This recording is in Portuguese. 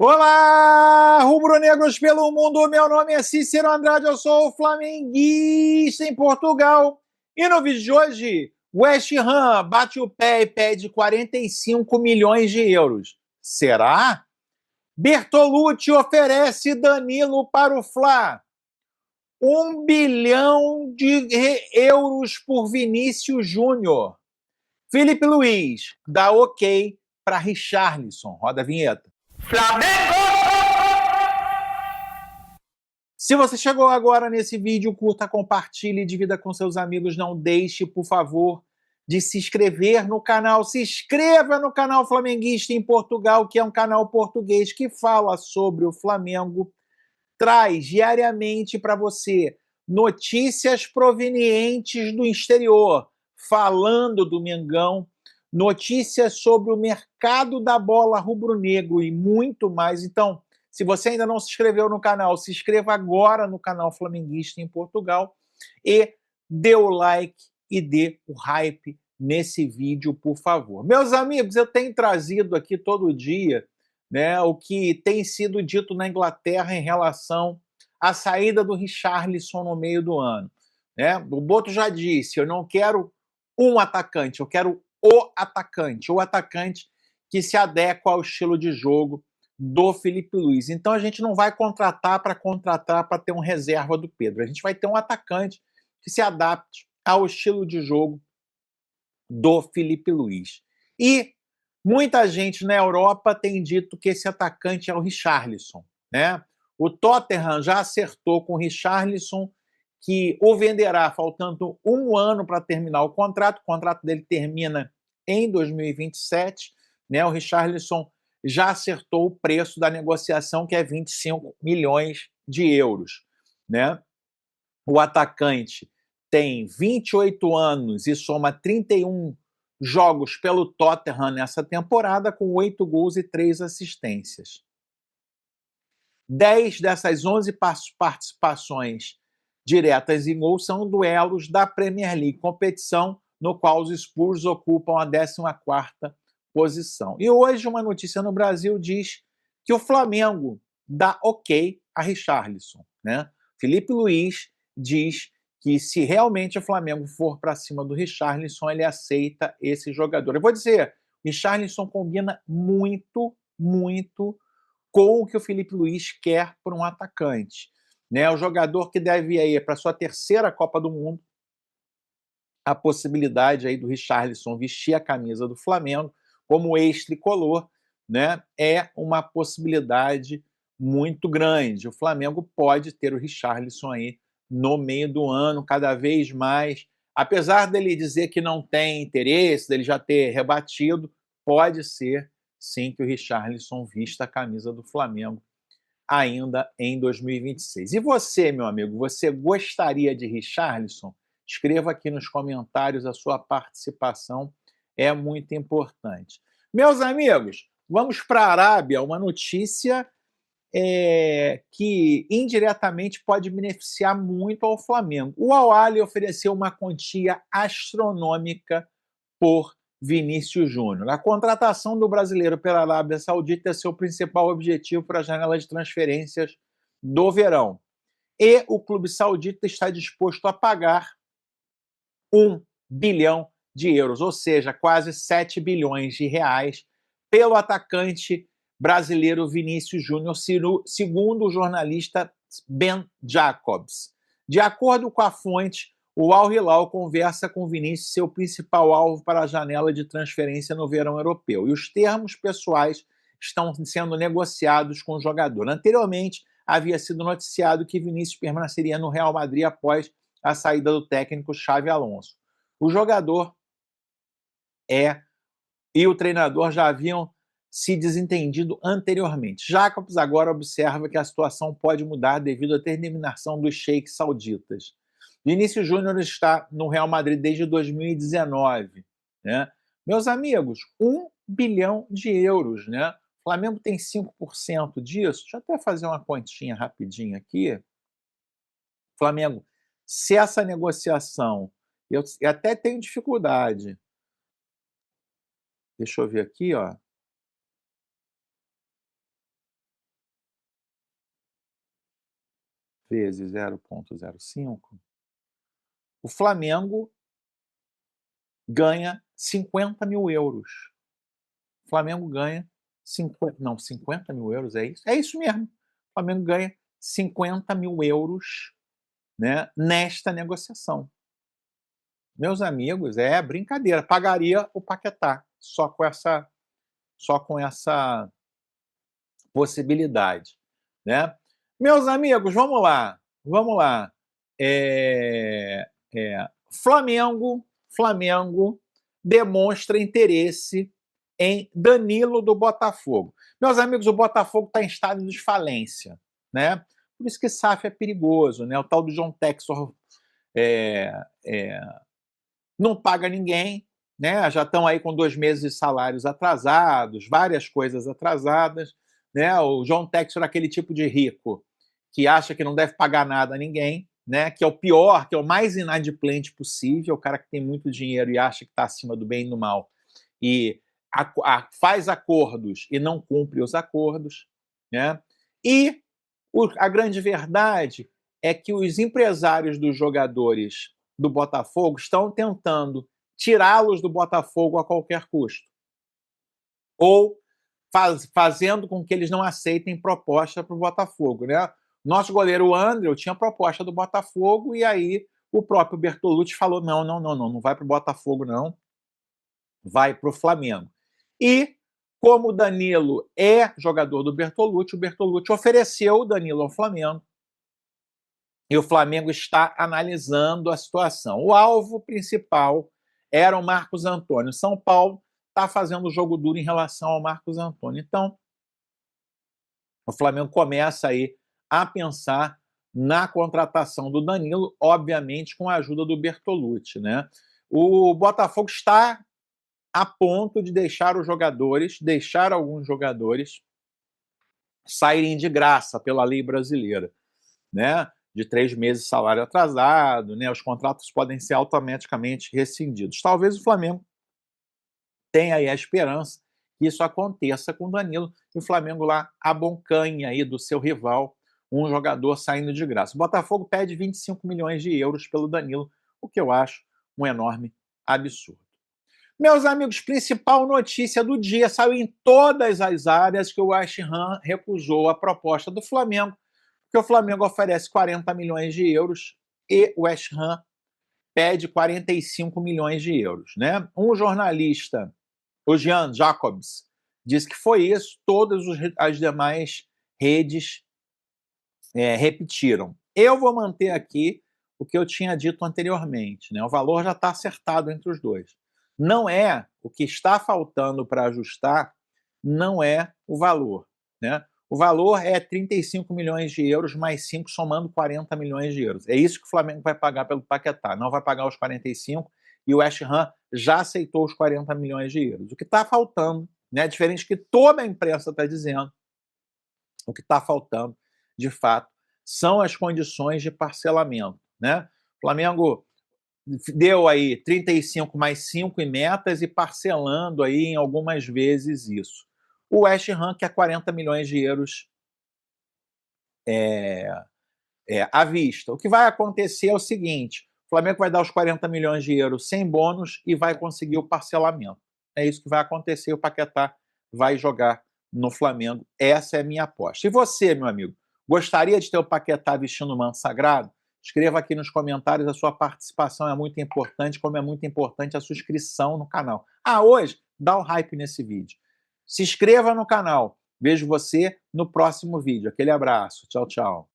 Olá, rubro-negros pelo mundo, meu nome é Cícero Andrade, eu sou flamenguista em Portugal. E no vídeo de hoje, West Ham bate o pé e pede 45 milhões de euros. Será? Bertolucci oferece Danilo para o Fla. 1 bilhão de euros por Vinícius Júnior. Felipe Luiz dá ok para Richarlison. Roda a vinheta. Flamengo! Se você chegou agora nesse vídeo, curta, compartilhe, divida com seus amigos. Não deixe, por favor, de se inscrever no canal. Se inscreva no canal Flamenguista em Portugal, que é um canal português que fala sobre o Flamengo. Traz diariamente para você notícias provenientes do exterior, falando do Mengão, notícias sobre o mercado da bola rubro-negro e muito mais. Então, se você ainda não se inscreveu no canal, se inscreva agora no canal Flamenguista em Portugal e dê o like e dê o hype nesse vídeo, por favor. Meus amigos, eu tenho trazido aqui todo dia, né, o que tem sido dito na Inglaterra em relação à saída do Richarlison no meio do ano. Né? O Boto já disse, eu não quero um atacante, eu quero o atacante que se adequa ao estilo de jogo do Felipe Luiz. Então a gente não vai contratar para ter um reserva do Pedro. A gente vai ter um atacante que se adapte ao estilo de jogo do Felipe Luiz. E muita gente na Europa tem dito que esse atacante é o Richarlison, né? O Tottenham já acertou com o Richarlison que o venderá faltando um ano para terminar o contrato dele termina em 2027, né? O Richarlison já acertou o preço da negociação, que é 25 milhões de euros, né? O atacante tem 28 anos e soma 31 jogos pelo Tottenham nessa temporada, com 8 gols e 3 assistências. 10 dessas 11 participações diretas em gol são duelos da Premier League, competição no qual os Spurs ocupam a 14ª posição. E hoje uma notícia no Brasil diz que o Flamengo dá ok a Richarlison, né? Felipe Luiz diz que se realmente o Flamengo for para cima do Richarlison, ele aceita esse jogador. Eu vou dizer, o Richarlison combina muito com o que o Felipe Luiz quer por um atacante. Né? O jogador que deve ir para sua terceira Copa do Mundo, a possibilidade aí do Richarlison vestir a camisa do Flamengo como ex-tricolor, né, é uma possibilidade muito grande. O Flamengo pode ter o Richarlison aí no meio do ano, cada vez mais. Apesar dele dizer que não tem interesse, dele já ter rebatido, pode ser sim que o Richarlison vista a camisa do Flamengo ainda em 2026. E você, meu amigo, você gostaria de Richarlison? Escreva aqui nos comentários, a sua participação é muito importante. Meus amigos, vamos para a Arábia, uma notícia que indiretamente pode beneficiar muito ao Flamengo. O Al Ahly ofereceu uma quantia astronômica por Vinícius Júnior. A contratação do brasileiro pela Arábia Saudita é seu principal objetivo para a janela de transferências do verão. E o clube saudita está disposto a pagar 1 bilhão de euros, ou seja, quase 7 bilhões de reais, pelo atacante brasileiro Vinícius Júnior, segundo o jornalista Ben Jacobs. De acordo com a fonte, o Al Hilal conversa com Vinícius, seu principal alvo para a janela de transferência no verão europeu. E os termos pessoais estão sendo negociados com o jogador. Anteriormente, havia sido noticiado que Vinícius permaneceria no Real Madrid após a saída do técnico Xavi Alonso. O jogador e o treinador já haviam se desentendido anteriormente. Jacobs agora observa que a situação pode mudar devido à determinação dos sheiks sauditas. Vinícius Júnior está no Real Madrid desde 2019. Né? Meus amigos, 1 bilhão de euros. Né? O Flamengo tem 5% disso. Deixa eu até fazer uma continha rapidinho aqui. Flamengo, se essa negociação... Eu até tenho dificuldade. Deixa eu ver aqui, ó. vezes 0,05, o Flamengo ganha 50 mil euros. O Flamengo ganha 50 mil euros, é isso? É isso mesmo. O Flamengo ganha 50 mil euros, né, nesta negociação. Meus amigos, é brincadeira. Pagaria o Paquetá só com essa possibilidade, né? Meus amigos, vamos lá, vamos lá. Flamengo demonstra interesse em Danilo do Botafogo. Meus amigos, o Botafogo está em estado de falência, né? Por isso que SAF é perigoso, né? O tal do John Textor não paga ninguém, né? Já estão aí com 2 meses de salários atrasados, várias coisas atrasadas, né? O John Textor é aquele tipo de rico que acha que não deve pagar nada a ninguém, né? Que é o pior, que é o mais inadimplente possível, o cara que tem muito dinheiro e acha que está acima do bem e do mal e faz acordos e não cumpre os acordos, né? E a grande verdade é que os empresários dos jogadores do Botafogo estão tentando tirá-los do Botafogo a qualquer custo. Ou fazendo com que eles não aceitem proposta para o Botafogo, né? Nosso goleiro André tinha proposta do Botafogo e aí o próprio Bertolucci falou: não vai para o Botafogo, não, vai para o Flamengo. E como o Danilo é jogador do Bertolucci, o Bertolucci ofereceu o Danilo ao Flamengo e o Flamengo está analisando a situação. O alvo principal era o Marcos Antônio. São Paulo está fazendo jogo duro em relação ao Marcos Antônio. Então, o Flamengo começa aí a pensar na contratação do Danilo, obviamente com a ajuda do Bertolucci, né? O Botafogo está a ponto de deixar alguns jogadores saírem de graça pela lei brasileira, né? De 3 meses de salário atrasado, né? Os contratos podem ser automaticamente rescindidos. Talvez o Flamengo tenha aí a esperança que isso aconteça com o Danilo e o Flamengo lá abocanhe aí do seu rival um jogador saindo de graça. O Botafogo pede 25 milhões de euros pelo Danilo, o que eu acho um enorme absurdo. Meus amigos, principal notícia do dia, saiu em todas as áreas que o West Ham recusou a proposta do Flamengo, porque o Flamengo oferece 40 milhões de euros e o West Ham pede 45 milhões de euros, né? Um jornalista, o Jean Jacobs, disse que foi isso, todas as demais redes repetiram. Eu vou manter aqui o que eu tinha dito anteriormente, né? O valor já está acertado entre os dois. Não é o que está faltando para ajustar, não é o valor, né? O valor é 35 milhões de euros mais 5, somando 40 milhões de euros. É isso que o Flamengo vai pagar pelo Paquetá. Não vai pagar os 45 e o West Ham já aceitou os 40 milhões de euros. O que está faltando, né, diferente do que toda a imprensa está dizendo, o que está faltando, de fato, são as condições de parcelamento, né? O Flamengo deu aí 35 mais 5 em metas e parcelando aí em algumas vezes isso. O West Ham quer 40 milhões de euros à vista. O que vai acontecer é o seguinte: o Flamengo vai dar os 40 milhões de euros sem bônus e vai conseguir o parcelamento. É isso que vai acontecer, o Paquetá vai jogar no Flamengo. Essa é a minha aposta. E você, meu amigo, gostaria de ter o Paquetá vestindo o manto sagrado? Escreva aqui nos comentários, a sua participação é muito importante, como é muito importante a sua inscrição no canal. Hoje, dá o hype nesse vídeo. Se inscreva no canal. Vejo você no próximo vídeo. Aquele abraço. Tchau, tchau.